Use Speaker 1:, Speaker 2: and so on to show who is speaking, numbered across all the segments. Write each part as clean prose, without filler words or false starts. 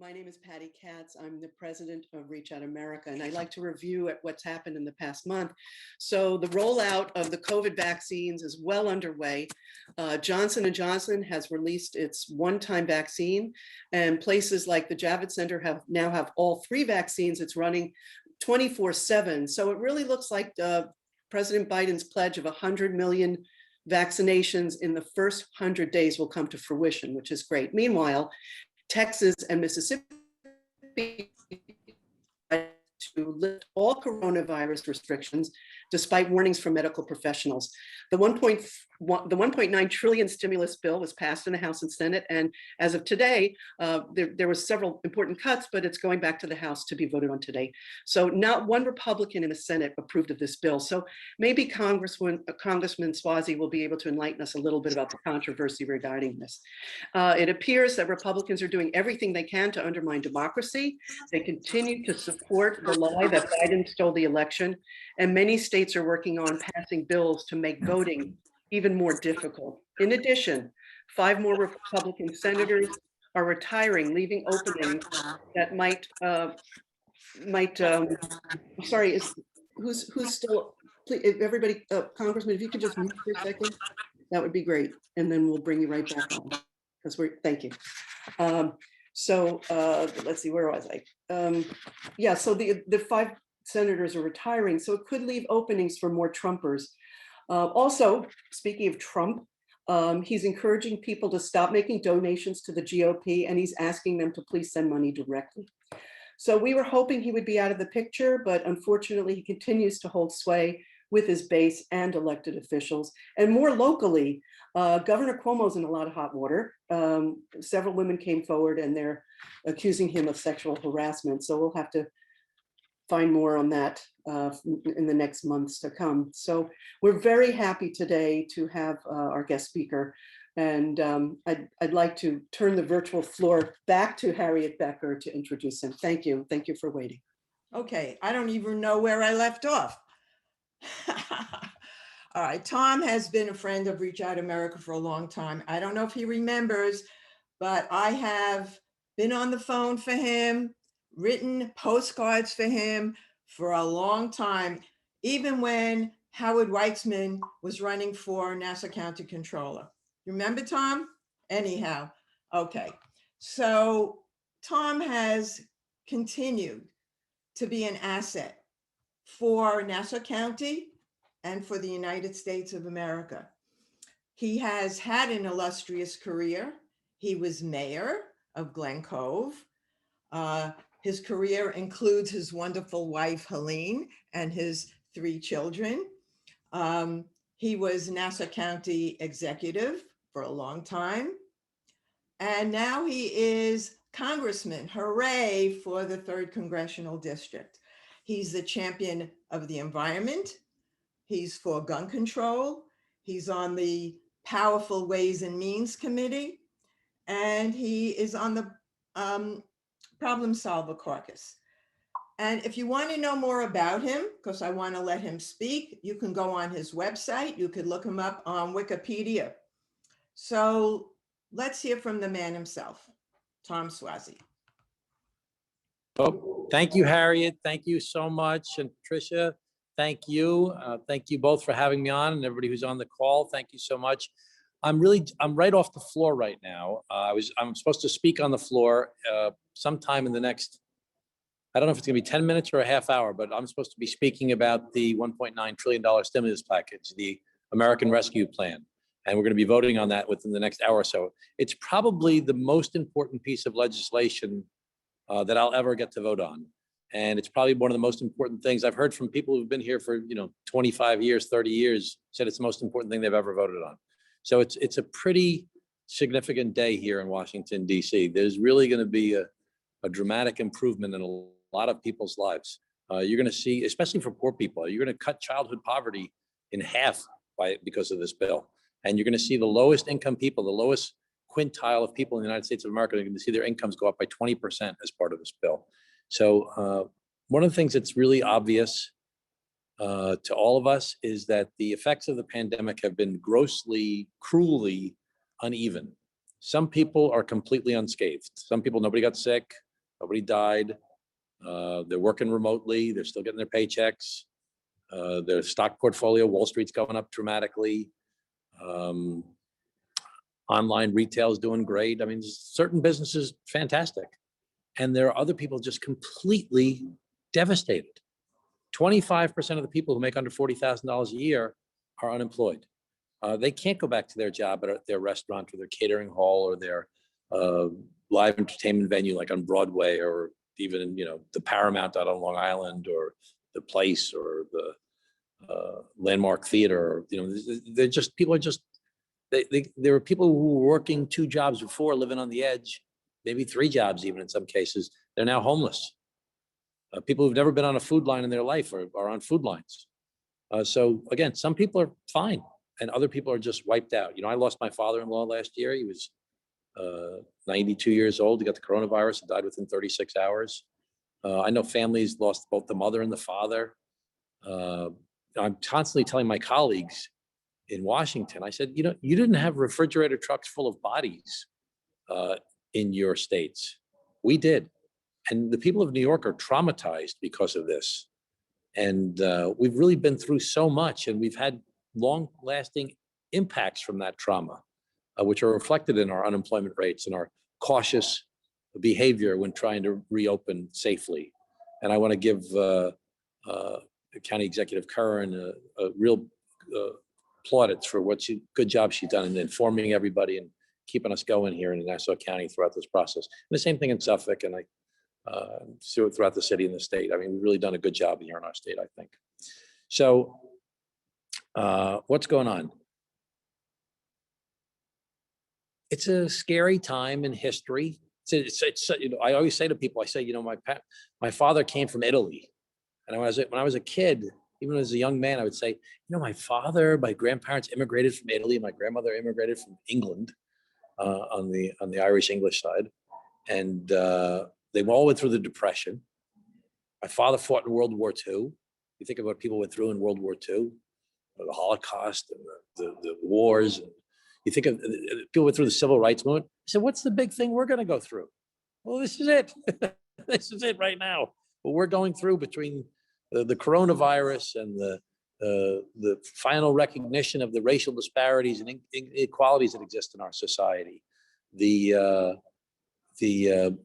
Speaker 1: My name is Patty Katz. I'm the president of Reach Out America, and I'd like to review what's happened in the past month. So the rollout of the COVID vaccines is well underway. Johnson & Johnson has released its one-time vaccine, and places like the Javits Center now have all three vaccines. It's running 24/7. So it really looks like President Biden's pledge of 100 million vaccinations in the first 100 days will come to fruition, which is great. Meanwhile, Texas and Mississippi to lift all coronavirus restrictions, despite warnings from medical professionals. The 1.9 trillion stimulus bill was passed in the House and Senate, and as of today, there were several important cuts, but it's going back to the House to be voted on today. So not one Republican in the Senate approved of this bill. So maybe Congressman Suozzi will be able to enlighten us a little bit about the controversy regarding this. It appears that Republicans are doing everything they can to undermine democracy. They continue to support the lie that Biden stole the election, and many states are working on passing bills to make voting even more difficult. In addition, 5 more Republican senators are retiring, leaving openings that who's still, please, if everybody, Congressman, if you could just mute for a second, that would be great, and then we'll bring you right back on, because thank you. Let's see, where was I? Yeah, so the 5 senators are retiring, so it could leave openings for more Trumpers. Also, speaking of Trump, he's encouraging people to stop making donations to the GOP, and he's asking them to please send money directly. So we were hoping he would be out of the picture, but unfortunately he continues to hold sway with his base and elected officials. And more locally, Governor Cuomo's in a lot of hot water. Several women came forward and they're accusing him of sexual harassment. So we'll have to find more on that in the next months to come. So we're very happy today to have our guest speaker. And I'd like to turn the virtual floor back to Harriet Becker to introduce him. Thank you. Thank you for waiting.
Speaker 2: Okay, I don't even know where I left off. All right, Tom has been a friend of Reach Out America for a long time. I don't know if he remembers, but I have been on the phone for him, written postcards for him for a long time, even when Howard Weitzman was running for Nassau County Controller. Remember, Tom? Anyhow, okay. So Tom has continued to be an asset for Nassau County and for the United States of America. He has had an illustrious career. He was mayor of Glen Cove. His career includes his wonderful wife, Helene, and his 3 children. He was Nassau County executive for a long time. And now he is Congressman, hooray, for the 3rd Congressional District. He's the champion of the environment. He's for gun control. He's on the powerful Ways and Means Committee. And he is on the Problem Solver Caucus. And if you want to know more about him, because I want to let him speak, you can go on his website. You could look him up on Wikipedia. So let's hear from the man himself, Tom Suozzi.
Speaker 3: Oh, thank you, Harriet. Thank you so much. And Tricia, thank you. Thank you both for having me on, and everybody who's on the call. Thank you so much. I'm right off the floor right now. I'm supposed to speak on the floor sometime in the next, I don't know if it's gonna be 10 minutes or a half hour, but I'm supposed to be speaking about the $1.9 trillion stimulus package, the American Rescue Plan. And we're gonna be voting on that within the next hour or so. It's probably the most important piece of legislation that I'll ever get to vote on. And it's probably one of the most important things I've heard from people who've been here for 25 years, 30 years, said it's the most important thing they've ever voted on. So it's a pretty significant day here in Washington, D.C. There's really going to be a dramatic improvement in a lot of people's lives. You're going to see, especially for poor people, you're going to cut childhood poverty in half because of this bill. And you're going to see the lowest income people, the lowest quintile of people in the United States of America, they're going to see their incomes go up by 20% as part of this bill. So one of the things that's really obvious to all of us is that the effects of the pandemic have been grossly, cruelly uneven. Some people are completely unscathed. Some people, nobody got sick. Nobody died. They're working remotely. They're still getting their paychecks. Their stock portfolio, Wall Street's going up dramatically. Online retail is doing great. I mean, certain businesses, fantastic. And there are other people just completely devastated. 25% of the people who make under $40,000 a year are unemployed. They can't go back to their job at their restaurant or their catering hall or their live entertainment venue like on Broadway or even, the Paramount out on Long Island or the Place or the Landmark Theater. They're just, people are just, there were people who were working 2 jobs before, living on the edge, maybe 3 jobs even in some cases. They're now homeless. People who've never been on a food line in their life are on food lines. So again, some people are fine and other people are just wiped out. I lost my father-in-law last year. He was 92 years old. He got the coronavirus and died within 36 hours. I know families lost both the mother and the father. I'm constantly telling my colleagues in Washington, I said, you didn't have refrigerator trucks full of bodies in your states. We did. And the people of New York are traumatized because of this. And we've really been through so much and we've had long-lasting impacts from that trauma, which are reflected in our unemployment rates and our cautious behavior when trying to reopen safely. And I want to give County Executive Curran a real plaudits for good job she's done in informing everybody and keeping us going here in Nassau County throughout this process. And the same thing in Suffolk and throughout the city and the state. I mean, we've really done a good job here in our state, I think. So what's going on? It's a scary time in history. I always say to people, I say, my father came from Italy. And when I was a kid, even as a young man, I would say, my grandparents immigrated from Italy. My grandmother immigrated from England on the Irish English side. And they all went through the Depression. My father fought in World War II. You think about what people went through in World War II, the Holocaust and the wars. And you think of people went through the Civil Rights Movement. I said, what's the big thing we're going to go through? Well, this is it. This is it right now. What we're going through between the coronavirus and the final recognition of the racial disparities and inequalities that exist in our society, the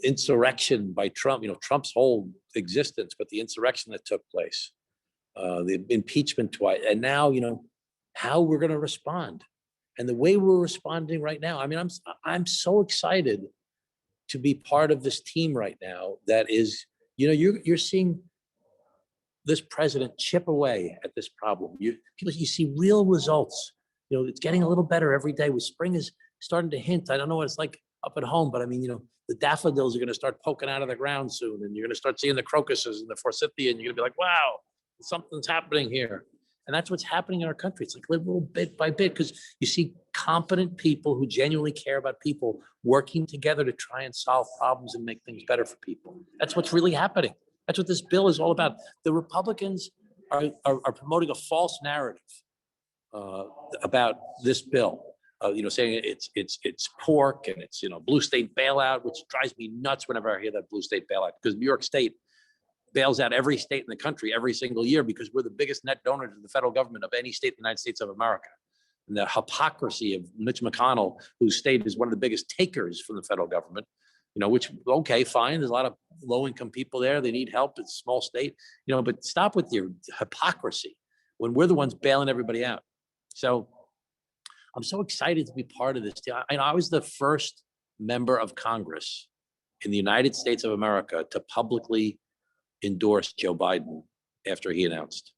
Speaker 3: insurrection by Trump, Trump's whole existence, but the insurrection that took place, the impeachment twice, and now, how we're going to respond. And the way we're responding right now, I mean, I'm so excited to be part of this team right now that is, you're seeing this president chip away at this problem. You see real results. It's getting a little better every day. With spring is starting to hint. I don't know what it's like up at home, but I mean, the daffodils are going to start poking out of the ground soon, and you're going to start seeing the crocuses and the forsythia, and you're going to be like, wow, something's happening here. And that's what's happening in our country. It's like little bit by bit, because you see competent people who genuinely care about people working together to try and solve problems and make things better for people. That's what's really happening. That's what this bill is all about. The Republicans are promoting a false narrative about this bill. Saying it's pork and it's blue state bailout, which drives me nuts whenever I hear that blue state bailout, because New York State bails out every state in the country every single year because we're the biggest net donor to the federal government of any state in the United States of America. And the hypocrisy of Mitch McConnell, whose state is one of the biggest takers from the federal government, which, okay, fine. There's a lot of low-income people there. They need help. It's a small state, but stop with your hypocrisy when we're the ones bailing everybody out. So I'm so excited to be part of this. I was the first member of Congress in the United States of America to publicly endorse Joe Biden after he announced.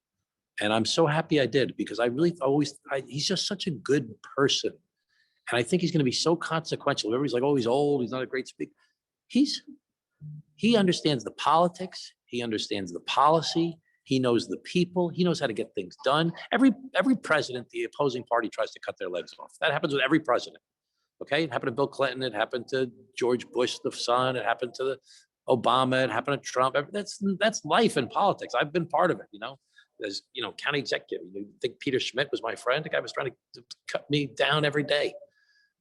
Speaker 3: And I'm so happy I did, because I really he's just such a good person. And I think he's going to be so consequential. Everybody's like, oh, he's old. He's not a great speaker. He understands the politics. He understands the policy. He knows the people. He knows how to get things done. Every president, the opposing party tries to cut their legs off. That happens with every president. Okay, it happened to Bill Clinton. It happened to George Bush, the son. It happened to Obama. It happened to Trump. That's life in politics. I've been part of it. As county executive. You think Peter Schmidt was my friend? The guy was trying to cut me down every day.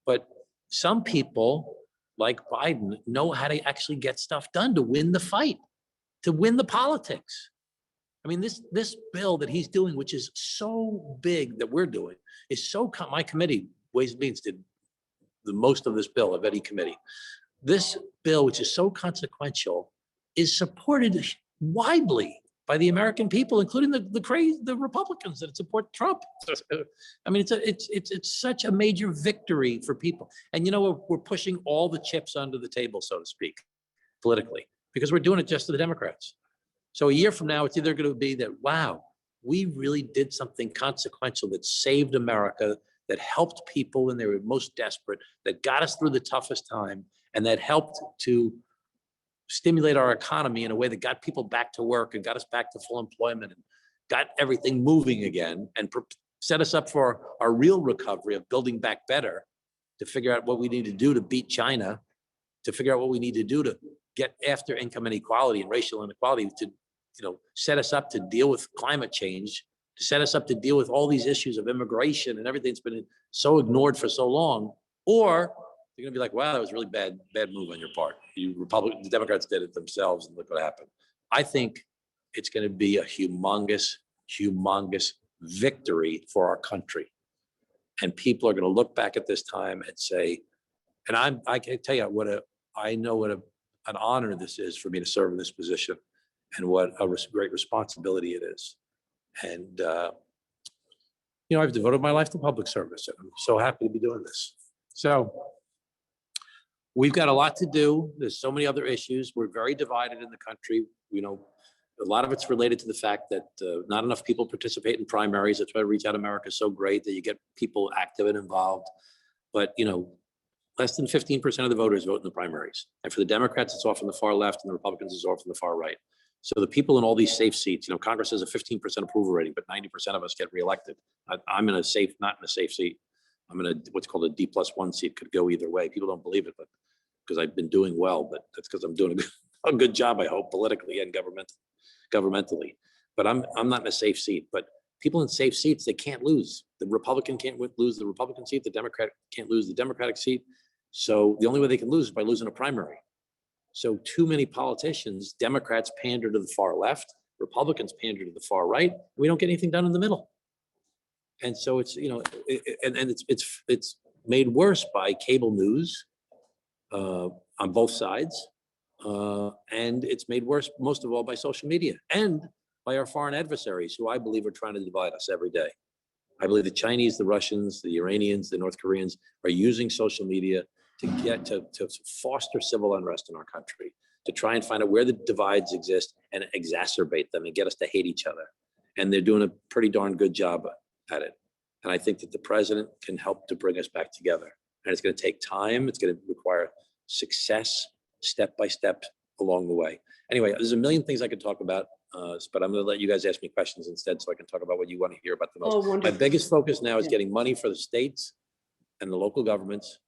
Speaker 3: But some people like Biden, know how to actually get stuff done to win the fight, to win the politics. I mean, this bill that he's doing, which is so big that we're doing, is so, my committee, Ways and Means, did the most of this bill of any committee. This bill, which is so consequential, is supported widely by the American people, including the Republicans that support Trump. I mean, it's such a major victory for people. And you know, we're pushing all the chips under the table, so to speak, politically, because we're doing it just to the Democrats. So a year from now, it's either going to be that, wow, we really did something consequential that saved America, that helped people when they were most desperate, that got us through the toughest time, and that helped to stimulate our economy in a way that got people back to work and got us back to full employment and got everything moving again and set us up for our real recovery of building back better, to figure out what we need to do to beat China, to figure out what we need to do to get after income inequality and racial inequality, to set us up to deal with climate change, to set us up to deal with all these issues of immigration and everything that's been so ignored for so long. Or you're gonna be like, wow, that was a really bad move on your part. The Democrats did it themselves, and look what happened. I think it's gonna be a humongous victory for our country. And people are gonna look back at this time and say, and I can tell you I know what an honor this is for me to serve in this position, and what a great responsibility it is. And I've devoted my life to public service, and I'm so happy to be doing this. So we've got a lot to do. There's so many other issues. We're very divided in the country. A lot of it's related to the fact that not enough people participate in primaries. That's why Reach Out America is so great, that you get people active and involved. But less than 15% of the voters vote in the primaries. And for the Democrats, it's off on the far left, and the Republicans is off on the far right. So the people in all these safe seats, Congress has a 15% approval rating, but 90% of us get reelected. I'm in a safe, not in a safe seat. I'm in what's called a D+1 seat. Could go either way. People don't believe it, but because I've been doing well, but that's because I'm doing a good job, I hope, politically and governmentally. But I'm not in a safe seat. But people in safe seats, they can't lose. The Republican can't lose the Republican seat. The Democrat can't lose the Democratic seat. So the only way they can lose is by losing a primary. So too many politicians, Democrats pander to the far left, Republicans pander to the far right. We don't get anything done in the middle. And so it's, it's made worse by cable news on both sides. And it's made worse, most of all, by social media and by our foreign adversaries, who I believe are trying to divide us every day. I believe the Chinese, the Russians, the Iranians, the North Koreans are using social media to get to foster civil unrest in our country, to try and find out where the divides exist and exacerbate them and get us to hate each other. And they're doing a pretty darn good job at it. And I think that the president can help to bring us back together. And it's going to take time. It's going to require success, step by step along the way. Anyway, there's a million things I could talk about, but I'm going to let you guys ask me questions instead, so I can talk about what you want to hear about the most.
Speaker 1: Oh, wonderful.
Speaker 3: My biggest focus now is getting money for the states and the local governments.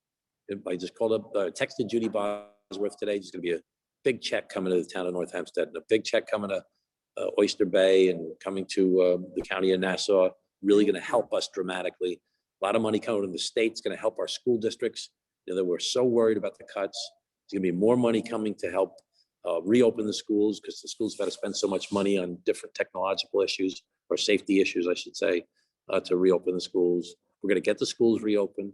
Speaker 3: I just texted Judy Bosworth today. There's going to be a big check coming to the town of North Hempstead, and a big check coming to Oyster Bay, and coming to the county of Nassau. Really going to help us dramatically. A lot of money coming from the state. It's going to help our school districts. That we're so worried about the cuts. There's going to be more money coming to help reopen the schools, because the schools have had to spend so much money on different technological issues, or safety issues, I should say, to reopen the schools. We're going to get the schools reopened.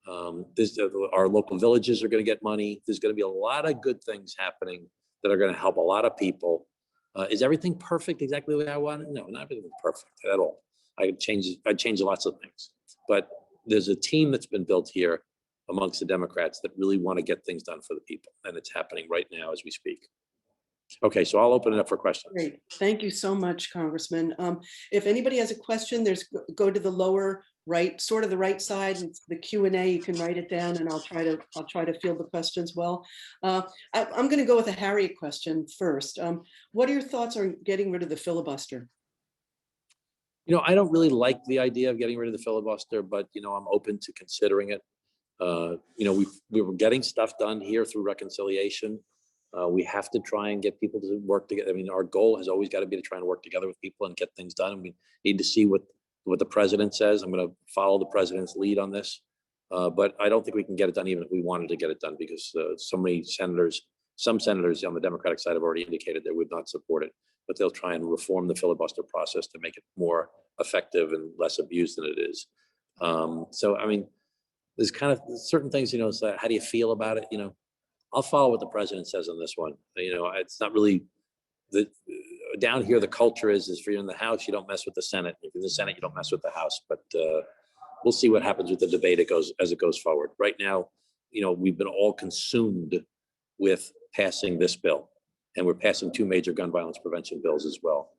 Speaker 3: Our local villages are going to get money. There's going to be a lot of good things happening that are going to help a lot of people. Is everything perfect exactly the way I want it? No, not everything's perfect at all. I'd change lots of things. But there's a team that's been built here amongst the Democrats that really want to get things done for the people. And it's happening right now as we speak. Okay, so I'll open it up for questions.
Speaker 1: Great. Thank you so much, Congressman. If anybody has a question, go to the lower right, sort of the right side, it's the Q&A. You can write it down, and I'll try to field the questions well. I'm going to go with a Harriet question first. What are your thoughts on getting rid of the filibuster?
Speaker 3: I don't really like the idea of getting rid of the filibuster, but I'm open to considering it. We were getting stuff done here through reconciliation. We have to try and get people to work together. I mean, our goal has always got to be to try and work together with people and get things done. And we need to see what the president says. I'm going to follow the president's lead on this. But I don't think we can get it done even if we wanted to get it done, because some senators on the Democratic side have already indicated they would not support it, but they'll try and reform the filibuster process to make it more effective and less abused than it is. So, I mean, there's kind of certain things, so how do you feel about it? I'll follow what the president says on this one. It's not really down here. The culture is if you're in the House, you don't mess with the Senate. If you're in the Senate, you don't mess with the House. But we'll see what happens with the debate as it goes forward. Right now, we've been all consumed with passing this bill, and we're passing 2 major gun violence prevention bills as well.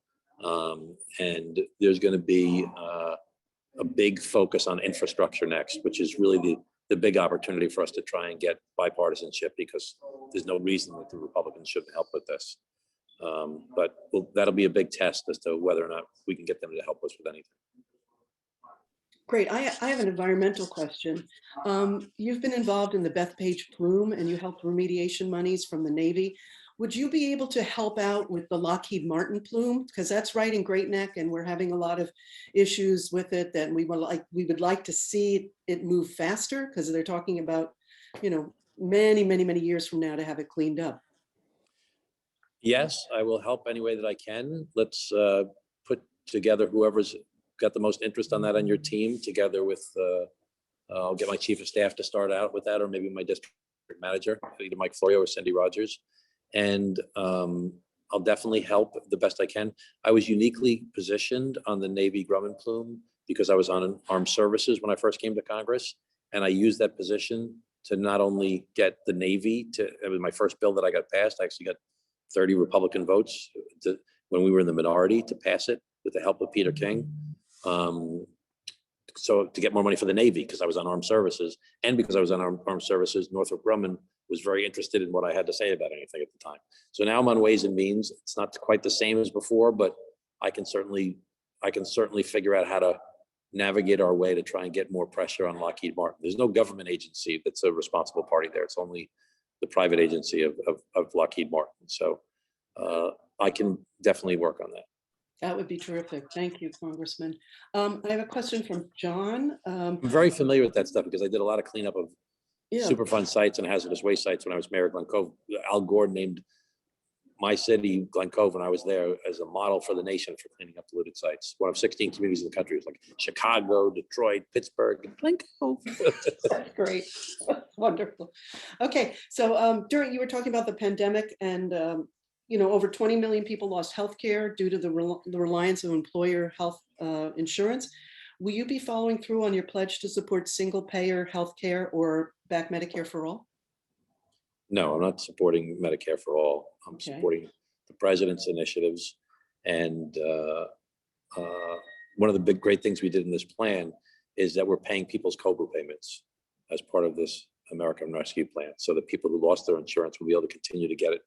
Speaker 3: And there's going to be a big focus on infrastructure next, which is really the big opportunity for us to try and get bipartisanship, because there's no reason that the Republicans shouldn't help with this. But that'll be a big test as to whether or not we can get them to help us with anything.
Speaker 1: Great. I have an environmental question. You've been involved in the Bethpage plume and you helped remediation monies from the Navy. Would you be able to help out with the Lockheed Martin plume? Because that's right in Great Neck and we're having a lot of issues with it that we would like to see it move faster, because they're talking about, many, many, many years from now to have it cleaned up.
Speaker 3: Yes, I will help any way that I can. Let's put together whoever's got the most interest on that on your team, together with, I'll get my chief of staff to start out with that, or maybe my district manager, either Mike Florio or Cindy Rogers. And I'll definitely help the best I can. I was uniquely positioned on the Navy Grumman plume because I was on armed services when I first came to Congress. And I used that position to not only get the Navy it was my first bill that I got passed. I actually got 30 Republican votes when we were in the minority to pass it with the help of Peter King. So to get more money for the Navy, because I was on armed services, and because I was on armed services, Northrop Grumman was very interested in what I had to say about anything at the time. So now I'm on Ways and Means. It's not quite the same as before, but I can certainly figure out how to navigate our way to try and get more pressure on Lockheed Martin. There's no government agency that's a responsible party there. It's only the private agency of Lockheed Martin. So I can definitely work on that.
Speaker 1: That would be terrific. Thank you, Congressman. I have a question from John.
Speaker 3: I'm very familiar with that stuff because I did a lot of cleanup of
Speaker 1: Yeah.
Speaker 3: Superfund sites and hazardous waste sites when I was mayor of Glen Cove. Al Gore named my city, Glen Cove, when I was there, as a model for the nation for cleaning up polluted sites. One of 16 communities in the country. It was like Chicago, Detroit, Pittsburgh, and Glen Cove.
Speaker 1: That's great. Wonderful. Okay, so you were talking about the pandemic, and over 20 million people lost healthcare due to the reliance on employer health insurance. Will you be following through on your pledge to support single-payer healthcare or back Medicare for all?
Speaker 3: No, I'm not supporting Medicare for all. I'm supporting the president's initiatives. And one of the great things we did in this plan is that we're paying people's COBRA payments as part of this American Rescue Plan, so that people who lost their insurance will be able to continue to get it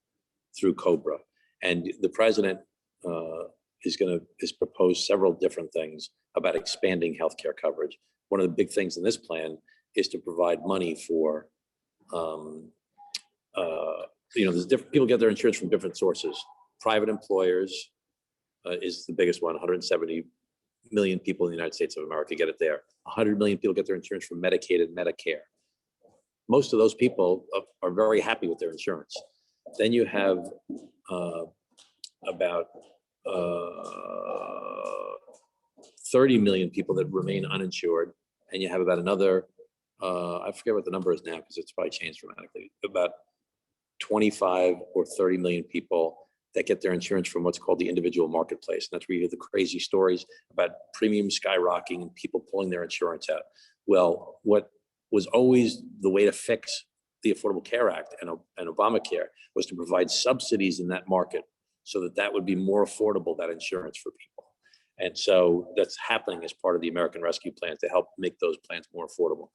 Speaker 3: through COBRA. And the president has proposed several different things about expanding healthcare coverage. One of the big things in this plan is to provide money for, there's different people get their insurance from different sources. Private employers is the biggest one. 170 million people in the United States of America get it there. 100 million people get their insurance from Medicaid and Medicare. Most of those people are very happy with their insurance. Then you have about 30 million people that remain uninsured, and you have about another, I forget what the number is now because it's probably changed dramatically, about 25 or 30 million people that get their insurance from what's called the individual marketplace. And that's where you hear the crazy stories about premiums skyrocketing and people pulling their insurance out. Well, what was always the way to fix the Affordable Care Act and Obamacare was to provide subsidies in that market so that would be more affordable, that insurance for people. And so that's happening as part of the American Rescue Plan to help make those plans more affordable.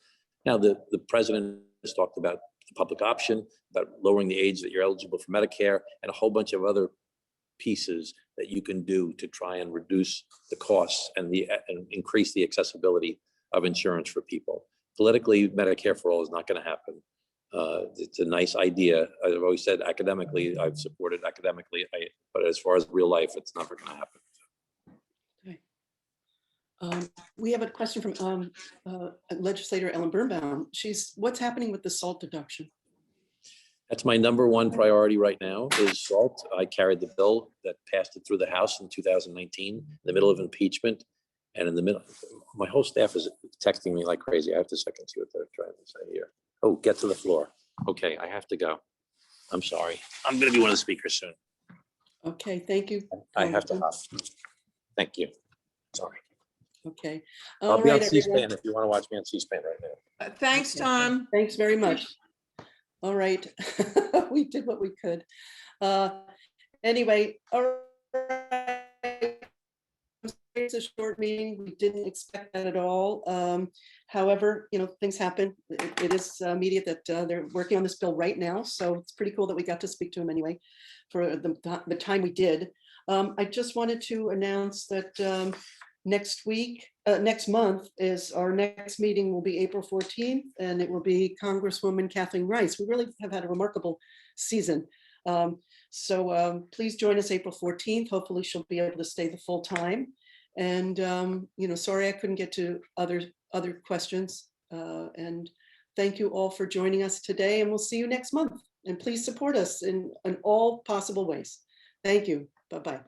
Speaker 3: Now, the president has talked about the public option, about lowering the age that you're eligible for Medicare, and a whole bunch of other pieces that you can do to try and reduce the costs and increase the accessibility of insurance for people. Politically, Medicare for all is not going to happen. It's a nice idea. I've always said academically, I've supported academically, but as far as real life, it's never going to happen.
Speaker 1: Okay. We have a question from legislator Ellen Birnbaum. What's happening with the salt deduction?
Speaker 3: That's my number one priority right now is salt. I carried the bill that passed it through the House in 2019, in the middle of impeachment. And in the middle, my whole staff is texting me like crazy. I have to second see what they're trying to say here. Oh, get to the floor. Okay, I have to go. I'm sorry. I'm going to be one of the speakers soon.
Speaker 1: Okay, thank you.
Speaker 3: I have to
Speaker 1: Congressman.
Speaker 3: hop. Thank you. Sorry.
Speaker 1: Okay.
Speaker 3: I'll
Speaker 1: All
Speaker 3: be on
Speaker 1: right, everyone.
Speaker 3: C-SPAN if you want to watch me on C-SPAN right now.
Speaker 2: Thanks, Tom.
Speaker 1: Thanks very much. All right. We did what we could. Anyway, all right. It's a short meeting. We didn't expect that at all. However, things happen. It is immediate that they're working on this bill right now. So it's pretty cool that we got to speak to him anyway for the time we did. I just wanted to announce that next month is our next meeting will be April 14th, and it will be Congresswoman Kathleen Rice. We really have had a remarkable season. So please join us April 14th. Hopefully she'll be able to stay the full time. And, sorry I couldn't get to other questions. And thank you all for joining us today, and we'll see you next month. And please support us in all possible ways. Thank you. Bye-bye.